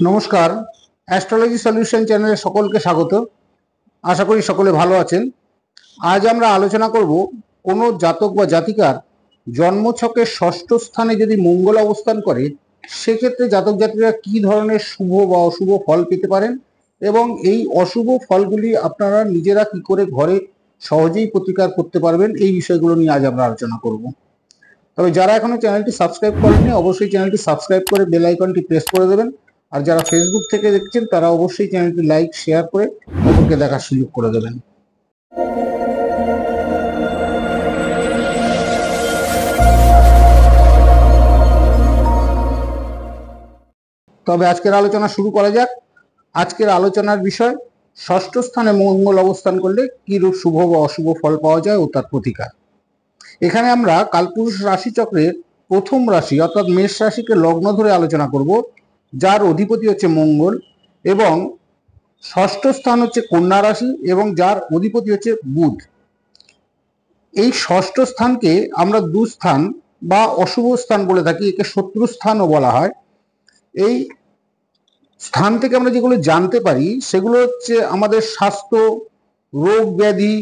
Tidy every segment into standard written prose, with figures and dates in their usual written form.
নমস্কার, astrology solution চ্যানেলে সকলকে স্বাগত। আশা করি সকলে ভালো আছেন। আজ আমরা আলোচনা করব কোনো জাতক বা জাতিকার জন্মছকের ষষ্ঠ স্থানে যদি মঙ্গল অবস্থান করে সেক্ষেত্রে জাতক জাতিকারা কী ধরনের শুভ বা অশুভ ফল পেতে পারেন এবং এই অশুভ ফলগুলি আপনারা নিজেরা কি করে ঘরে সহজেই প্রতিকার করতে পারবেন, এই বিষয়গুলো নিয়ে আজ আমরা আলোচনা করব। তবে যারা এখনো চ্যানেলটি সাবস্ক্রাইব করেননি অবশ্যই চ্যানেলটি সাবস্ক্রাইব করে বেল আইকনটি প্রেস করে দেবেন। আর যারা ফেসবুক থেকে দেখছেন তারা অবশ্যই চ্যানেলটি লাইক শেয়ার করে অপরকে দেখার সুযোগ করে দেবেন। তবে আজকের আলোচনা শুরু করা যাক। আজকের আলোচনার বিষয় ষষ্ঠ স্থানে মঙ্গল অবস্থান করলে কি রূপ শুভ বা অশুভ ফল পাওয়া যায় ও তার প্রতিকার। এখানে আমরা কালপুরুষ রাশিচক্রের প্রথম রাশি অর্থাৎ মেষ রাশিকে লগ্ন ধরে আলোচনা করব, যার অধিপতি হচ্ছে মঙ্গল, এবং ষষ্ঠ স্থান হচ্ছে কন্যা রাশি এবং যার অধিপতি হচ্ছে বুধ। এই ষষ্ঠ স্থানকে আমরা দুস্থান বা অশুভ স্থান বলে থাকি, একে শত্রু স্থানও বলা হয়। এই স্থান থেকে আমরা যেগুলো জানতে পারি সেগুলো হচ্ছে আমাদের স্বাস্থ্য, রোগ ব্যাধি,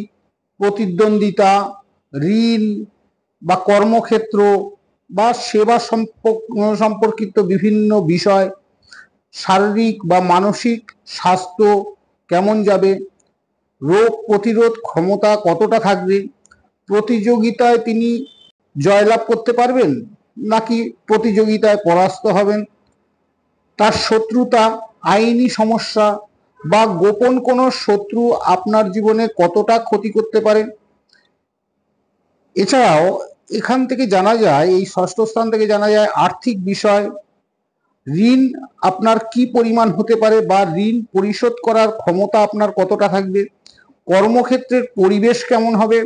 প্রতিদ্বন্দ্বিতা, ঋণ বা কর্মক্ষেত্র বা সেবা সম্পর্কিত বিভিন্ন বিষয়, শারীরিক বা মানসিক স্বাস্থ্য কেমন যাবে, রোগ প্রতিরোধ ক্ষমতা কতটা থাকবে, প্রতিযোগিতায় তিনি জয়লাভ করতে পারবেন নাকি প্রতিযোগিতায় পরাস্ত হবেন, তার শত্রুতা, আইনি সমস্যা বা গোপন কোনো শত্রু আপনার জীবনে কতটা ক্ষতি করতে পারে। এছাড়াও এখান থেকে জানা যায়, এই ষষ্ঠ স্থান থেকে জানা যায় আর্থিক বিষয়, ঋণ আপনার কি পরিমাণ হতে পারে বা ঋণ পরিশোধ করার ক্ষমতা আপনার কতটা থাকবে, কর্মক্ষেত্রের পরিবেশ কেমন হবে,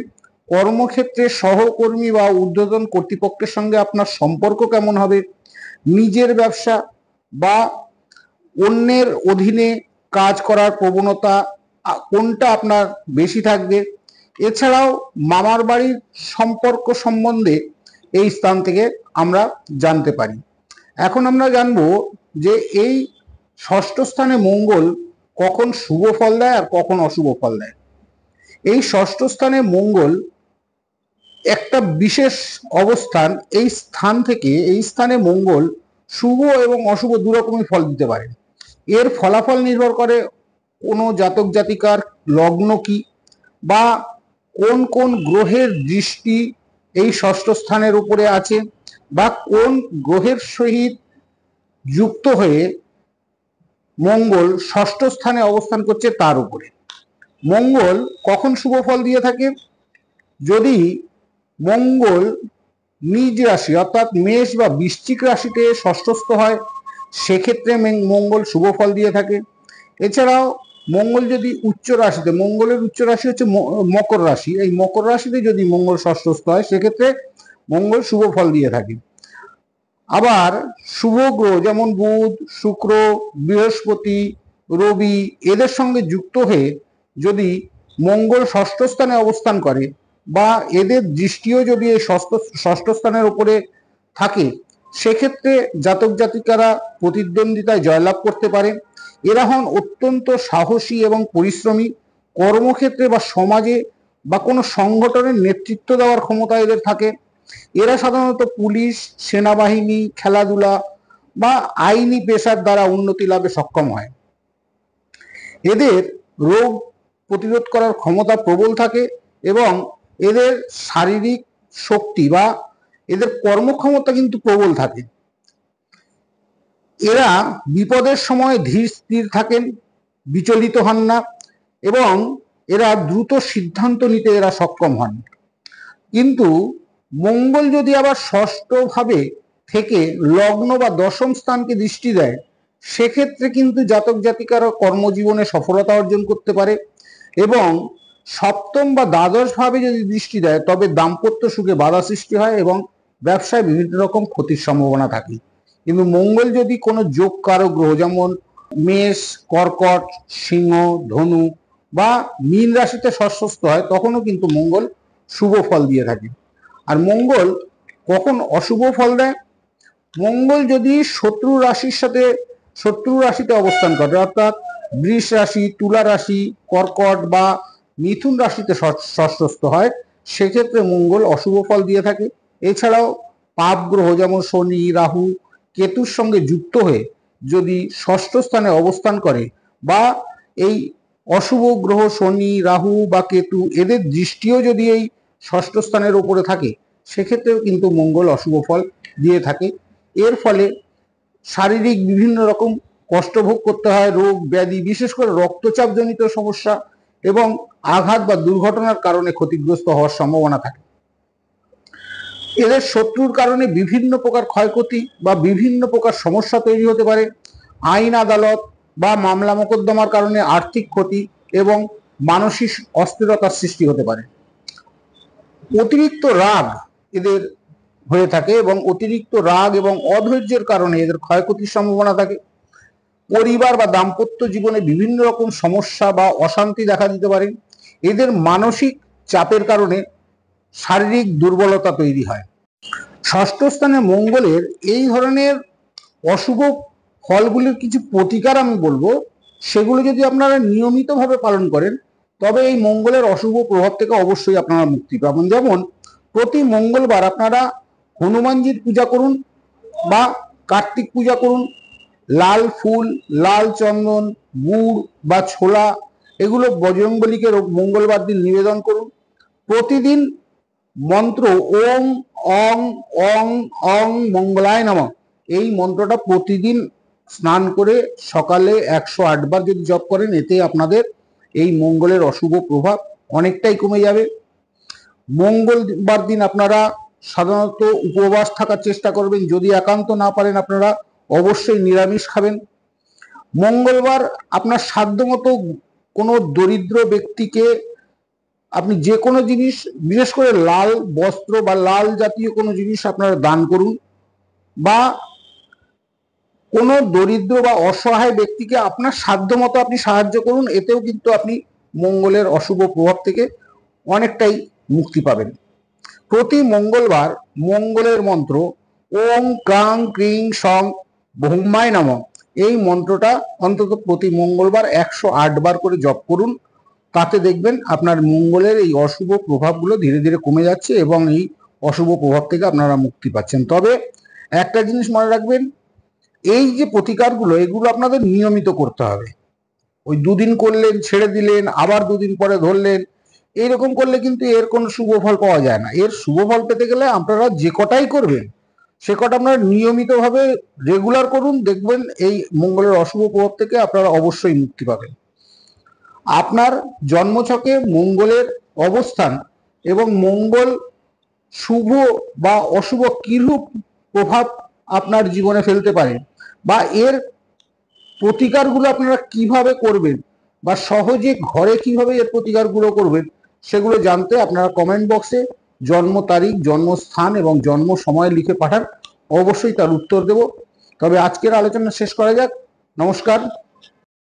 কর্মক্ষেত্রে সহকর্মী বা ঊর্ধ্বতন কর্তৃপক্ষের সঙ্গে আপনার সম্পর্ক কেমন হবে, নিজের ব্যবসা বা অন্যের অধীনে কাজ করার প্রবণতা কোনটা আপনার বেশি থাকবে। এছাড়াও মামার বাড়ির সম্পর্ক সম্বন্ধে এই স্থান থেকে আমরা জানতে পারি। এখন আমরা জানবো যে এই ষষ্ঠ স্থানে মঙ্গল কখন শুভ ফল দেয় আর কখন অশুভ ফল দেয়। এই ষষ্ঠ স্থানে মঙ্গল একটা বিশেষ অবস্থান। এই স্থান থেকে, এই স্থানে মঙ্গল শুভ এবং অশুভ দুরকমই ফল দিতে পারে। এর ফলাফল নির্ভর করে কোনো জাতক জাতিকার লগ্ন কি বা কোন কোন গ্রহের দৃষ্টি এই ষষ্ঠ স্থানের উপরে আছে বা কোন গ্রহের সহিত যুক্ত হয়ে মঙ্গল ষষ্ঠ স্থানে অবস্থান করছে তার উপরে। মঙ্গল কখন শুভ ফল দিয়ে থাকে? যদি মঙ্গল নিজ রাশি অর্থাৎ মেষ বা বৃশ্চিক রাশিতে ষষ্ঠস্থ হয় সেক্ষেত্রে মঙ্গল শুভ ফল দিয়ে থাকে। এছাড়াও মঙ্গল যদি উচ্চ রাশিতে, মঙ্গলের উচ্চ রাশি হচ্ছে মকর রাশি, এই মকর রাশিতে যদি মঙ্গল ষষ্ঠস্থ হয় সেক্ষেত্রে মঙ্গল শুভ ফল দিয়ে থাকে। আবার শুভ গ্রহ যেমন বুধ, শুক্র, বৃহস্পতি, রবি এদের সঙ্গে যুক্ত হয়ে যদি মঙ্গল ষষ্ঠ স্থানে অবস্থান করে বা এদের দৃষ্টিও যদি এই ষষ্ঠ স্থানের উপরে থাকে সেক্ষেত্রে জাতক জাতিকারা প্রতিদ্বন্দ্বিতায় জয়লাভ করতে পারে। এরা হন অত্যন্ত সাহসী এবং পরিশ্রমী। কর্মক্ষেত্রে বা সমাজে বা কোনো সংগঠনের নেতৃত্ব দেওয়ার ক্ষমতা এদের থাকে। এরা সাধারণত পুলিশ, সেনাবাহিনী, খেলাধুলা বা আইনি পেশার দ্বারা উন্নতি লাভে সক্ষম হয়। এদের রোগ প্রতিরোধ করার ক্ষমতা প্রবল থাকে এবং এদের শারীরিক শক্তি বা এদের কর্মক্ষমতা কিন্তু প্রবল থাকে। এরা বিপদের সময় ধীর স্থির থাকেন, বিচলিত হন না এবং এরা দ্রুত সিদ্ধান্ত নিতে এরা সক্ষম হন। কিন্তু মঙ্গল যদি আবার ষষ্ঠভাবে থেকে লগ্ন বা দশম স্থানকে দৃষ্টি দেয় সেক্ষেত্রে কিন্তু জাতক জাতিকারা কর্মজীবনে সফলতা অর্জন করতে পারে এবং সপ্তম বা দ্বাদশ ভাবে যদি দৃষ্টি দেয় তবে দাম্পত্য সুখে বাধা সৃষ্টি হয় এবং ব্যবসায় বিভিন্ন রকম ক্ষতির সম্ভাবনা থাকে। কিন্তু মঙ্গল যদি কোনো যোগকারক গ্রহ যেমন মেষ, কর্কট, সিংহ, ধনু বা মীন রাশিতে ষষ্ঠস্থ হয় তখনও কিন্তু মঙ্গল শুভ ফল দিয়ে থাকে। আর মঙ্গল কখন অশুভ ফল দেয়? মঙ্গল যদি শত্রু রাশির সাথে শত্রু রাশিতে অবস্থান করে, অর্থাৎ বৃষ রাশি, তুলা রাশি, কর্কট বা মিথুন রাশিতে ষষ্ঠস্থ হয়, সেক্ষেত্রে মঙ্গল অশুভ ফল দিয়ে থাকে। এছাড়াও পাপ গ্রহ যেমন শনি, রাহু, কেতুর সঙ্গে যুক্ত হয়ে যদি ষষ্ঠ স্থানে অবস্থান করে বা এই অশুভ গ্রহ শনি, রাহু বা কেতু এদের দৃষ্টিও যদি এই ষষ্ঠ স্থানের উপরে থাকে, সেক্ষেত্রেও কিন্তু মঙ্গল অশুভ ফল দিয়ে থাকে। এর ফলে শারীরিক বিভিন্ন রকম কষ্ট ভোগ করতে হয়, রোগ ব্যাধি, বিশেষ করে রক্তচাপ জনিত সমস্যা এবং আঘাত বা দুর্ঘটনার কারণে ক্ষতিগ্রস্ত হওয়ার সম্ভাবনা থাকে। এদের শত্রুর কারণে বিভিন্ন প্রকার ক্ষয়ক্ষতি বা বিভিন্ন প্রকার সমস্যা তৈরি হতে পারে। আইন আদালত বা মামলা মোকদ্দমার কারণে আর্থিক ক্ষতি এবং মানসিক অস্থিরতার সৃষ্টি হতে পারে। অতিরিক্ত রাগ এদের হয়ে থাকে এবং অতিরিক্ত রাগ এবং অধৈর্যের কারণে এদের ক্ষয়ক্ষতির সম্ভাবনা থাকে। পরিবার বা দাম্পত্য জীবনে বিভিন্ন রকম সমস্যা বা অশান্তি দেখা দিতে পারে। এদের মানসিক চাপের কারণে শারীরিক দুর্বলতা তৈরি হয়। ষষ্ঠ স্থানে মঙ্গলের এই ধরনের অশুভ ফলগুলির কিছু প্রতিকার আমি বলবো, সেগুলো যদি আপনারা নিয়মিতভাবে পালন করেন, তবে এই মঙ্গলের অশুভ প্রভাব থেকে অবশ্যই আপনারা মুক্তি পাবেন। যেমন প্রতি মঙ্গলবার আপনারা হনুমানজির পূজা করুন বা কার্তিক পূজা করুন। লাল ফুল, লাল চন্দন, গুড় বা ছোলা এগুলো বজরংবলীকে মঙ্গলবার দিন নিবেদন করুন। প্রতিদিন মন্ত্র ওং অং অং অং মঙ্গলায় নমঃ এই মন্ত্রটা প্রতিদিন স্নান করে সকালে 108 বার যদি জপ করেন, এতে আপনাদের এই মঙ্গলের অশুভ প্রভাব অনেকটাই কমে যাবে। মঙ্গলবার দিন আপনারা সাধারণত উপবাস থাকার চেষ্টা করবেন। যদি একান্ত না পারেন, আপনারা অবশ্যই নিরামিষ খাবেন। মঙ্গলবার আপনার সাধ্যমতো কোনো দরিদ্র ব্যক্তিকে আপনি যে কোনো জিনিস, বিশেষ করে লাল বস্ত্র বা লাল জাতীয় কোনো জিনিস আপনারা দান করুন, বা কোনো দরিদ্র বা অসহায় ব্যক্তিকে আপনার সাধ্যমতো আপনি সাহায্য করুন। এতেও কিন্তু আপনি মঙ্গলের অশুভ প্রভাব থেকে অনেকটাই মুক্তি পাবেন। প্রতি মঙ্গলবার মঙ্গলের মন্ত্র ওং ক্রাং ক্রিং সং ব্রহ্মায় নমঃ এই মন্ত্রটা অন্তত প্রতি মঙ্গলবার 108 বার করে জপ করুন। তাতে দেখবেন আপনার মঙ্গলের এই অশুভ প্রভাবগুলো ধীরে ধীরে কমে যাচ্ছে এবং এই অশুভ প্রভাব থেকে আপনারা মুক্তি পাচ্ছেন। তবে একটা জিনিস মনে রাখবেন, এই যে প্রতিকারগুলো এগুলো আপনাদের নিয়মিত করতে হবে। ওই দুদিন করলেন, ছেড়ে দিলেন, আবার দুদিন পরে ধরলেন, এইরকম করলে কিন্তু এর কোনো শুভ ফল পাওয়া যায় না। এর শুভ ফল পেতে গেলে আপনারা যে কটাই করবেন, সে কটা আপনারা নিয়মিতভাবে রেগুলার করুন। দেখবেন এই মঙ্গলের অশুভ প্রভাব থেকে আপনারা অবশ্যই মুক্তি পাবেন। আপনার জন্মছকে মঙ্গলের অবস্থান এবং মঙ্গল শুভ বা অশুভ কিরূপ প্রভাব আপনার জীবনে ফেলতে পারে, বা এর প্রতিকারগুলো আপনারা কিভাবে করবেন বা সহজে ঘরে কিভাবে এর প্রতিকারগুলো করবেন, সেগুলো জানতে আপনারা কমেন্ট বক্সে জন্ম তারিখ, জন্মস্থান এবং জন্ম সময় লিখে পাঠান। অবশ্যই তার উত্তর দেব। তবে আজকের আলোচনা শেষ করা যাক। নমস্কার।